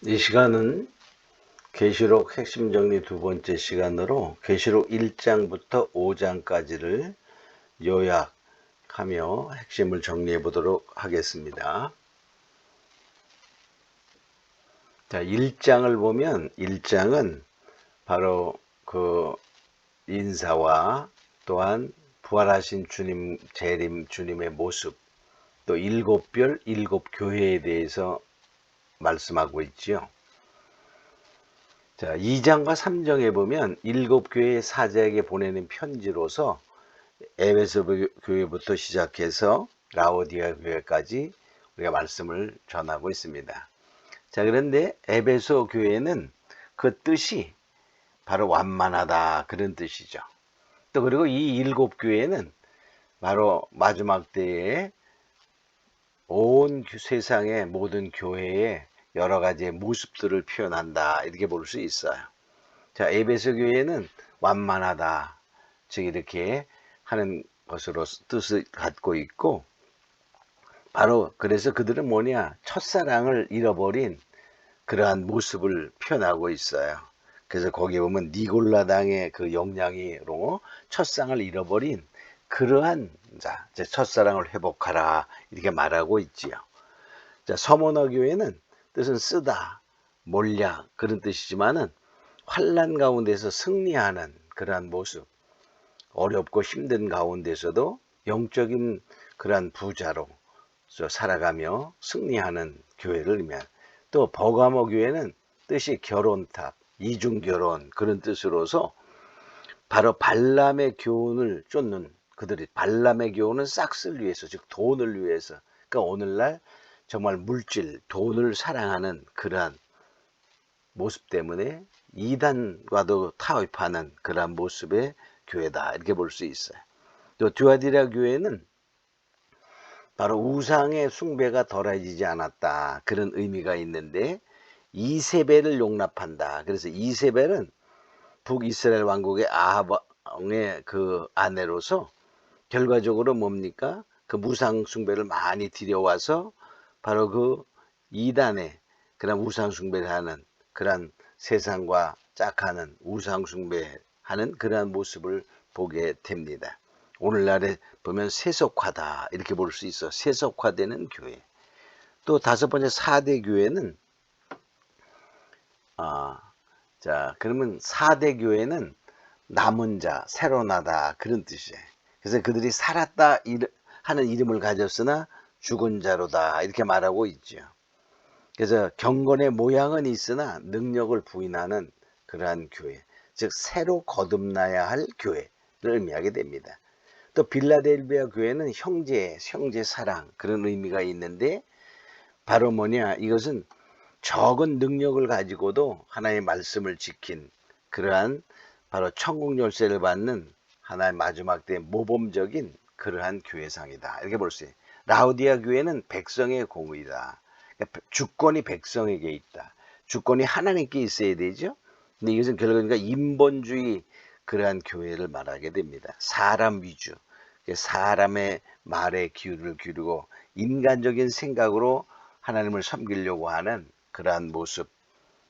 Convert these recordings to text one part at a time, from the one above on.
이 시간은 계시록 핵심 정리 두 번째 시간으로 계시록 1장부터 5장까지를 요약하며 핵심을 정리해 보도록 하겠습니다. 자, 1장을 보면 1장은 바로 그 인사와 또한 부활하신 주님, 재림 주님의 모습, 또 일곱 별, 일곱 교회에 대해서 말씀하고 있지요. 자, 2장과 3장에 보면 일곱 교회 사제에게 보내는 편지로서 에베소 교회부터 시작해서 라오디아 교회까지 우리가 말씀을 전하고 있습니다. 자, 그런데 에베소 교회는 그 뜻이 바로 완만하다 그런 뜻이죠. 또 그리고 이 일곱 교회는 바로 마지막 때에 온 세상의 모든 교회의 여러 가지의 모습들을 표현한다 이렇게 볼 수 있어요. 자, 에베소 교회는 완만하다 즉 이렇게 하는 것으로 뜻을 갖고 있고, 바로 그래서 그들은 뭐냐, 첫사랑을 잃어버린 그러한 모습을 표현하고 있어요. 그래서 거기에 보면 니골라당의 그 영향으로 첫사랑을 잃어버린 그러한 자, 첫사랑을 회복하라 이렇게 말하고 있지요. 자, 서머너 교회는 뜻은 쓰다, 몰약 그런 뜻이지만은 환난 가운데서 승리하는 그러한 모습, 어렵고 힘든 가운데서도 영적인 그러한 부자로 살아가며 승리하는 교회를 의미한, 또 버가모 교회는 뜻이 결혼탑, 이중결혼 그런 뜻으로서 바로 발람의 교훈을 쫓는 그들이, 발람의 교훈은 싹쓸 위해서, 즉 돈을 위해서, 그러니까 오늘날 정말 물질, 돈을 사랑하는 그러한 모습 때문에 이단과도 타협하는 그러한 모습의 교회다 이렇게 볼 수 있어요. 또 듀아디라 교회는 바로 우상의 숭배가 덜해지지 않았다 그런 의미가 있는데, 이세벨을 용납한다. 그래서 이세벨은 북이스라엘 왕국의 아합 왕의 그 아내로서 결과적으로 뭡니까? 그 무상 숭배를 많이 들여와서 바로 그 이단의 그런 우상 숭배를 하는 그런 세상과 짝하는 우상 숭배하는 그러한 모습을 보게 됩니다. 오늘날에 보면 세속화다 이렇게 볼 수 있어. 세속화되는 교회. 또 다섯 번째 4대 교회는 자, 그러면 4대 교회는 남은 자, 새로 나다 그런 뜻이에요. 그래서 그들이 살았다 하는 이름을 가졌으나 죽은 자로다 이렇게 말하고 있죠. 그래서 경건의 모양은 있으나 능력을 부인하는 그러한 교회, 즉 새로 거듭나야 할 교회를 의미하게 됩니다. 또 빌라델비아 교회는 형제 사랑 그런 의미가 있는데, 바로 뭐냐, 이것은 적은 능력을 가지고도 하나님의 말씀을 지킨 그러한 바로 천국 열쇠를 받는 하나의 마지막 때 모범적인 그러한 교회상이다 이렇게 볼 수 있어요. 라우디아 교회는 백성의 공의다. 그러니까 주권이 백성에게 있다. 주권이 하나님께 있어야 되죠. 근데 이것은 결국은 인본주의 그러한 교회를 말하게 됩니다. 사람 위주, 사람의 말에 귀를 기울이고 인간적인 생각으로 하나님을 섬기려고 하는 그러한 모습.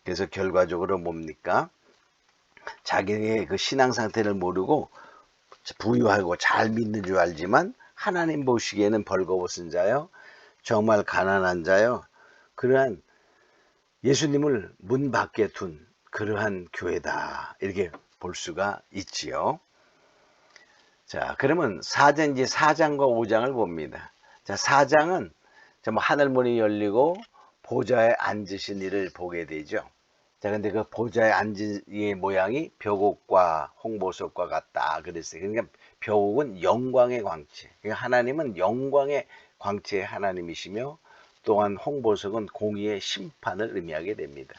그래서 결과적으로 뭡니까? 자기의 그 신앙 상태를 모르고 부유하고 잘 믿는 줄 알지만 하나님 보시기에는 벌거벗은 자요, 정말 가난한 자요, 그러한 예수님을 문 밖에 둔 그러한 교회다 이렇게 볼 수가 있지요. 자, 그러면 4장과 5장을 봅니다. 자, 4장은 정말 하늘문이 열리고 보좌에 앉으신 이를 보게 되죠. 자, 근데 그 보좌에 앉은 이의 모양이 벼곡과 홍보석과 같다 그랬어요. 그러니까 벼곡은 영광의 광채, 그러니까 하나님은 영광의 광채의 하나님이시며, 또한 홍보석은 공의의 심판을 의미하게 됩니다.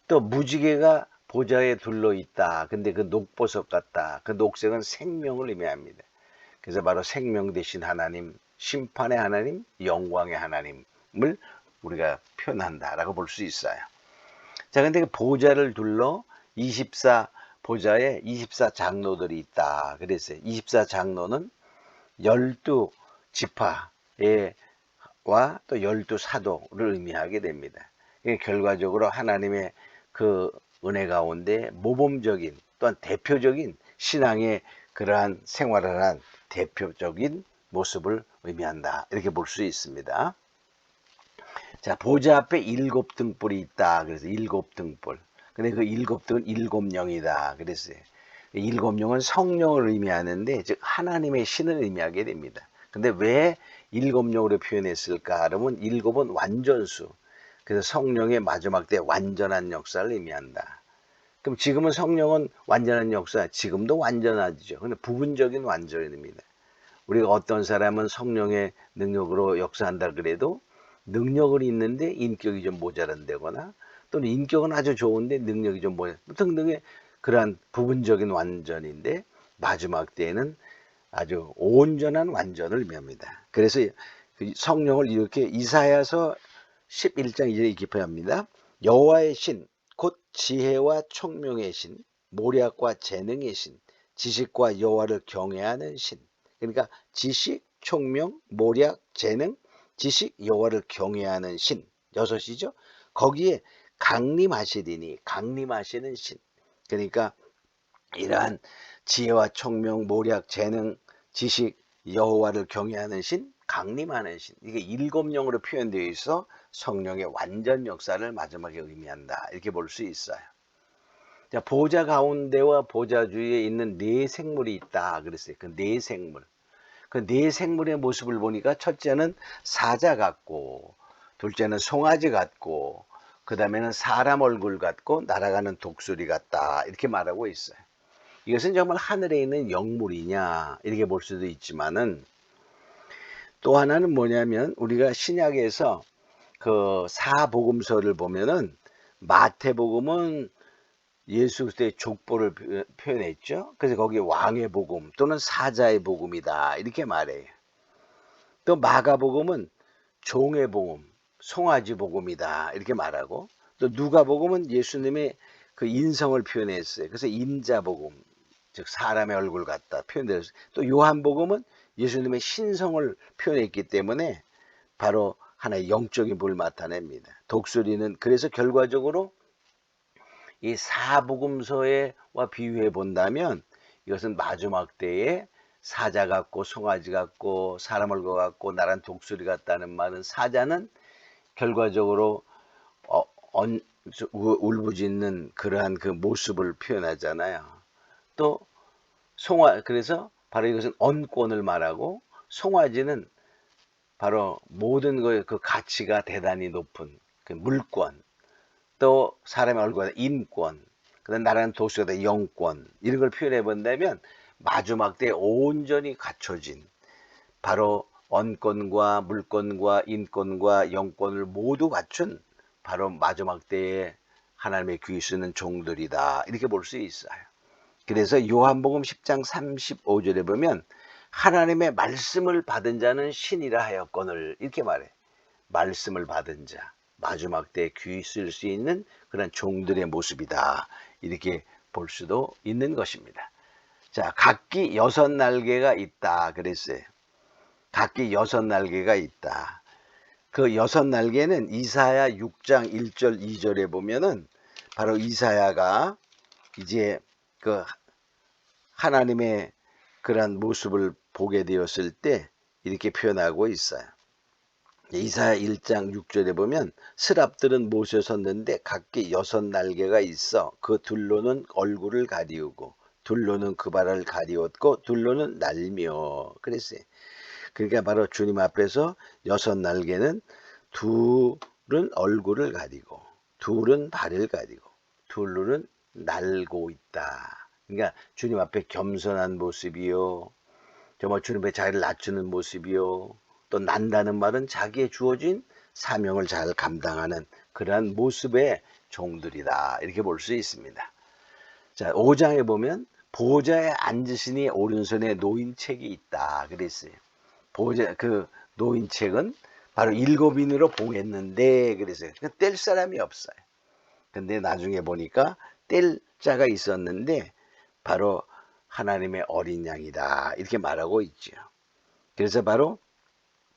또 무지개가 보좌에 둘러 있다. 근데 그 녹보석 같다. 그 녹색은 생명을 의미합니다. 그래서 바로 생명 되신 하나님, 심판의 하나님, 영광의 하나님을 우리가 표현한다라고 볼 수 있어요. 자, 근데 그 보좌를 둘러 24 보좌에 24 장로들이 있다 그랬어요. 24 장로는 12 지파와 또 12 사도를 의미하게 됩니다. 이게 결과적으로 하나님의 그 은혜 가운데 모범적인 또한 대표적인 신앙의 그러한 생활을 한 대표적인 모습을 의미한다. 이렇게 볼 수 있습니다. 자, 보좌 앞에 7등불이 있다. 그래서 7등불. 근데 그 7등은 7영이다. 그랬어요. 7영은 성령을 의미하는데, 즉 하나님의 신을 의미하게 됩니다. 근데 왜 7영으로 표현했을까? 그러면 7은 완전수. 그래서 성령의 마지막 때 완전한 역사를 의미한다. 그럼 지금은 성령은 완전한 역사, 지금도 완전하죠. 근데 부분적인 완전입니다. 우리가 어떤 사람은 성령의 능력으로 역사한다 그래도 능력은 있는데 인격이 좀 모자란다거나 또는 인격은 아주 좋은데 능력이 좀 모자란 등등의 그러한 부분적인 완전인데 마지막 때에는 아주 온전한 완전을 의미합니다. 그래서 성령을 이렇게 이사야서 11장 2절에 이렇게 표현합니다. 여호와의 신, 곧 지혜와 총명의 신, 모략과 재능의 신, 지식과 여호와를 경외하는 신. 그러니까 지식, 총명, 모략, 재능, 지식, 여호와를 경외하는 신. 6이죠. 거기에 강림하시리니 강림하시는 신. 그러니까 이러한 지혜와 총명, 모략, 재능, 지식, 여호와를 경외하는 신, 강림하는 신. 이게 7영으로 표현되어 있어 성령의 완전 역사를 마지막에 의미한다. 이렇게 볼 수 있어요. 자, 보좌 가운데와 보좌 주위에 있는 네 생물이 있다. 그랬어요. 그 네 생물. 그 네 생물의 모습을 보니까 첫째는 사자 같고, 둘째는 송아지 같고, 그 다음에는 사람 얼굴 같고, 날아가는 독수리 같다. 이렇게 말하고 있어요. 이것은 정말 하늘에 있는 영물이냐 이렇게 볼 수도 있지만은 또 하나는 뭐냐면 우리가 신약에서 그 사복음서를 보면은 마태복음은 예수 그리스도의 족보를 표현했죠. 그래서 거기 왕의 복음 또는 사자의 복음이다 이렇게 말해요. 또 마가복음은 종의 복음, 송아지 복음이다 이렇게 말하고 또 누가복음은 예수님의 그 인성을 표현했어요. 그래서 인자 복음, 즉 사람의 얼굴 같다 표현되었어요. 또 요한복음은 예수님의 신성을 표현했기 때문에 바로 하나의 영적인 부를 나타냅니다. 독수리는 그래서 결과적으로 이 사복음서와 비유해 본다면 이것은 마지막 때에 사자 같고 송아지 같고 사람 얼굴 같고 나란 독수리 같다는 말은 사자는 결과적으로 울부짖는 그러한 그 모습을 표현하잖아요. 또 그래서 바로 이것은 언권을 말하고 송아지는 바로 모든 거의 그 가치가 대단히 높은 그 물권, 또 사람의 얼굴에 인권, 그다음 나라는 도시가 영권 이런 걸 표현해 본다면 마지막 때 온전히 갖춰진 바로 언권과 물권과 인권과 영권을 모두 갖춘 바로 마지막 때에 하나님의 귀 쓰는 종들이다 이렇게 볼 수 있어요. 그래서 요한복음 10장 35절에 보면 하나님의 말씀을 받은 자는 신이라 하였거늘 이렇게 말해. 말씀을 받은 자, 마지막 때 귀 쓸 수 있는 그런 종들의 모습이다 이렇게 볼 수도 있는 것입니다. 자, 각기 6날개가 있다 그랬어요. 각기 6날개가 있다. 그 6날개는 이사야 6장 1절 2절에 보면은 바로 이사야가 이제 그 하나님의 그런 모습을 보게 되었을 때 이렇게 표현하고 있어요. 이사야 1장 6절에 보면 스랍들은 모셔 섰는데 각기 6날개가 있어 그 둘로는 얼굴을 가리우고 둘로는 그 발을 가리웠고 둘로는 날며 그랬어요. 그러니까 바로 주님 앞에서 6날개는 둘은 얼굴을 가리고 둘은 발을 가리고 둘로는 날고 있다. 그러니까 주님 앞에 겸손한 모습이요. 정말 주님 앞에 자기를 낮추는 모습이요. 또 난다는 말은 자기의 주어진 사명을 잘 감당하는 그러한 모습의 종들이다. 이렇게 볼 수 있습니다. 자, 5장에 보면 보좌에 앉으시니 오른손에 노인책이 있다. 그랬어요. 그 노인책은 바로 7인으로 봉했는데 그랬어요. 뗄 사람이 없어요. 근데 나중에 보니까 뗄 자가 있었는데 바로 하나님의 어린 양이다 이렇게 말하고 있죠. 그래서 바로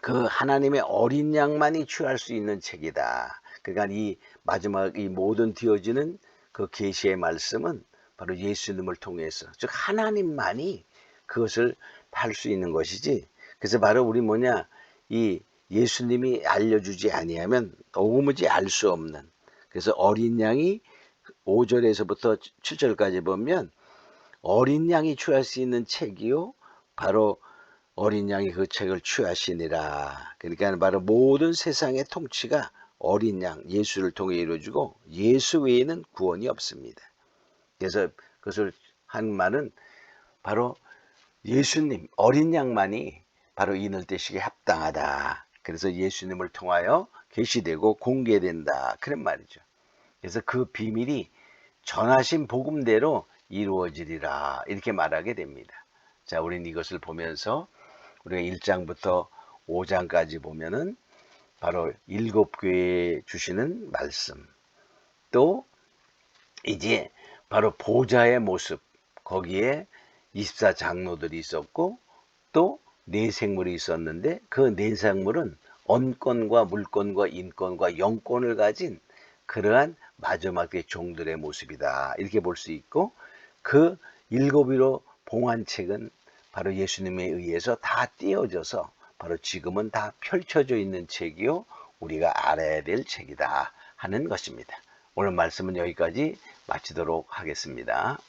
그 하나님의 어린 양만이 취할 수 있는 책이다. 그러니까 이 마지막 이 모든 되어지는 그 계시의 말씀은 바로 예수님을 통해서, 즉 하나님만이 그것을 할 수 있는 것이지. 그래서 바로 우리 뭐냐, 이 예수님이 알려주지 아니하면 도무지 알 수 없는. 그래서 어린 양이 5절에서부터 7절까지 보면 어린 양이 취할 수 있는 책이요 바로 어린 양이 그 책을 취하시니라. 그러니까 바로 모든 세상의 통치가 어린 양 예수를 통해 이루어지고 예수 외에는 구원이 없습니다. 그래서 그것을 한 말은 바로 예수님 어린 양만이 바로 이늘 때식에 합당하다. 그래서 예수님을 통하여 계시되고 공개된다, 그런 말이죠. 그래서 그 비밀이 전하신 복음대로 이루어지리라, 이렇게 말하게 됩니다. 자, 우리는 이것을 보면서 우리가 1장부터 5장까지 보면은 바로 7교회에 주시는 말씀, 또 이제 바로 보좌의 모습, 거기에 24장로들이 있었고 또 네 생물이 있었는데 그 네 생물은 언권과 물권과 인권과 영권을 가진 그러한 마지막의 종들의 모습이다, 이렇게 볼 수 있고, 그 7위로 봉한 책은 바로 예수님에 의해서 다 띄어져서 바로 지금은 다 펼쳐져 있는 책이요 우리가 알아야 될 책이다 하는 것입니다. 오늘 말씀은 여기까지 마치도록 하겠습니다.